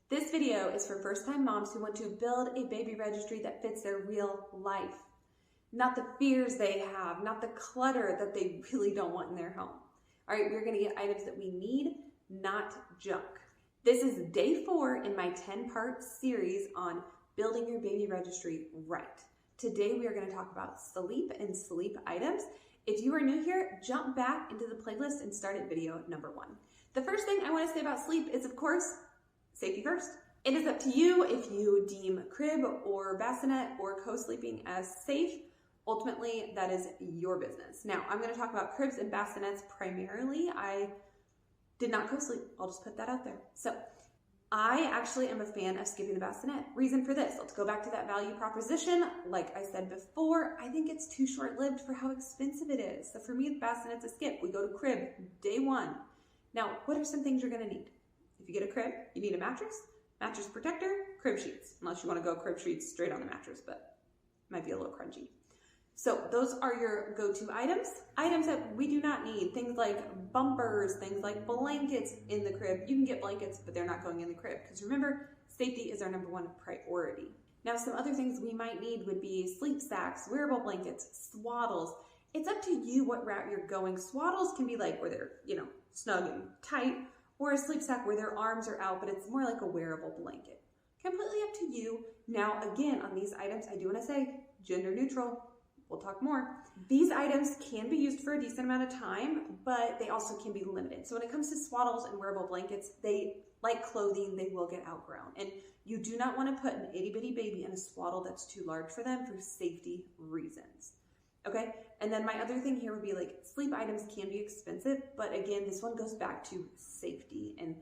This video is for first-time moms who want to build a baby registry that fits their real life. Not the fears they have, not the clutter that they really don't want in their home. All right, we're gonna get items that we need, not junk. This is day 4 in my 10-part series on building your baby registry right. Today we are gonna talk about sleep and sleep items. If you are new here, jump back into the playlist and start at video number 1. The first thing I wanna say about sleep is, of course, safety first. It is up to you if you deem crib or bassinet or co-sleeping as safe. Ultimately, that is your business. Now, I'm going to talk about cribs and bassinets primarily. I did not co-sleep. I'll just put that out there. So I actually am a fan of skipping the bassinet. Reason for this, let's go back to that value proposition. Like I said before, I think it's too short-lived for how expensive it is. So for me, the bassinet's a skip. We go to crib day 1. Now, what are some things you're going to need? If you get a crib, you need a mattress protector, crib sheets, unless you want to go crib sheets straight on the mattress, but it might be a little crunchy. So those are your go-to items. Items that we do not need, things like bumpers, things like blankets in the crib. You can get blankets, but they're not going in the crib, because remember, safety is our number 1 priority. Now, some other things we might need would be sleep sacks, wearable blankets, swaddles. It's up to you what route you're going. Swaddles can be like where they're, snug and tight, or a sleep sack where their arms are out, but it's more like a wearable blanket. Completely up to you. Now, again, on these items, I do want to say gender neutral. We'll talk more. These items can be used for a decent amount of time, but they also can be limited. So when it comes to swaddles and wearable blankets, they, like clothing, they will get outgrown. And you do not want to put an itty bitty baby in a swaddle that's too large for them for safety reasons. Okay, and then my other thing here would be like sleep items can be expensive, but again, this one goes back to safety, and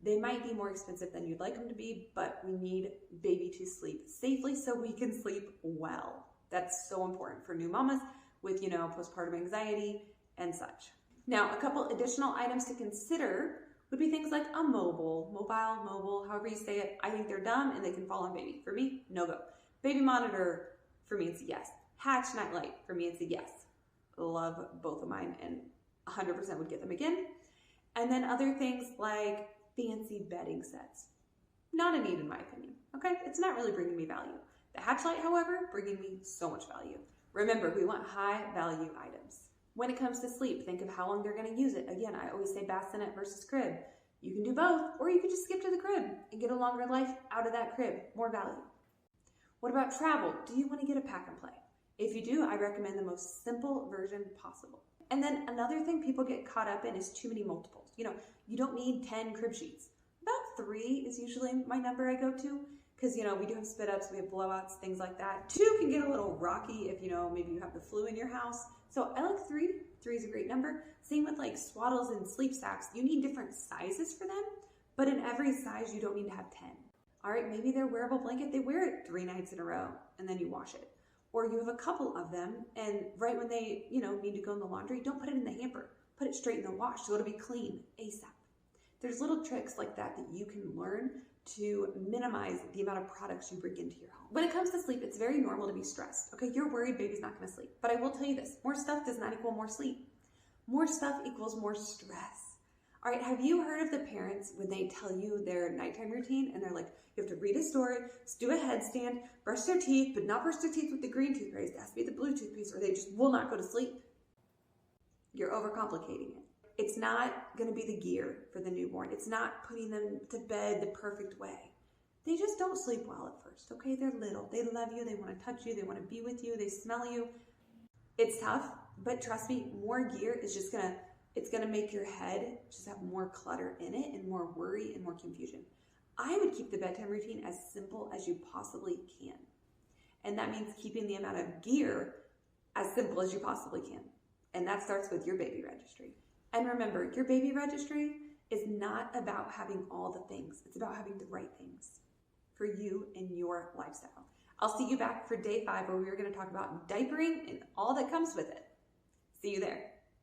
they might be more expensive than you'd like them to be, but we need baby to sleep safely so we can sleep well. That's so important for new mamas with, postpartum anxiety and such. Now, a couple additional items to consider would be things like a mobile, however you say it. I think they're dumb and they can fall on baby. For me, no go. Baby monitor, for me, it's a yes. Hatch nightlight, for me, it's a yes. Love both of mine and 100% would get them again. And then other things like fancy bedding sets. Not a need in my opinion, okay? It's not really bringing me value. The hatch light, however, bringing me so much value. Remember, we want high value items. When it comes to sleep, think of how long they're gonna use it. Again, I always say bassinet versus crib. You can do both, or you could just skip to the crib and get a longer life out of that crib, more value. What about travel? Do you wanna get a pack and play? If you do, I recommend the most simple version possible. And then another thing people get caught up in is too many multiples. You don't need 10 crib sheets. About 3 is usually my number I go to, because we do have spit ups, we have blowouts, things like that. 2 can get a little rocky if maybe you have the flu in your house. So I like 3. 3 is a great number. Same with like swaddles and sleep sacks. You need different sizes for them, but in every size you don't need to have 10. All right, maybe their wearable blanket, they wear it 3 nights in a row and then you wash it. Or you have a couple of them, and right when they, need to go in the laundry, don't put it in the hamper. Put it straight in the wash so it'll be clean ASAP. There's little tricks like that that you can learn to minimize the amount of products you bring into your home. When it comes to sleep, it's very normal to be stressed. Okay, you're worried baby's not gonna sleep. But I will tell you this, more stuff does not equal more sleep. More stuff equals more stress. All right, have you heard of the parents when they tell you their nighttime routine and they're like, you have to read a story, do a headstand, brush their teeth, but not brush their teeth with the green toothpaste, it has to be the blue toothpaste, or they just will not go to sleep? You're overcomplicating it. It's not gonna be the gear for the newborn. It's not putting them to bed the perfect way. They just don't sleep well at first, okay? They're little, they love you, they wanna touch you, they wanna be with you, they smell you. It's tough, but trust me, more gear is just it's gonna make your head just have more clutter in it and more worry and more confusion. I would keep the bedtime routine as simple as you possibly can. And that means keeping the amount of gear as simple as you possibly can. And that starts with your baby registry. And remember, your baby registry is not about having all the things. It's about having the right things for you and your lifestyle. I'll see you back for day 5 where we're gonna talk about diapering and all that comes with it. See you there.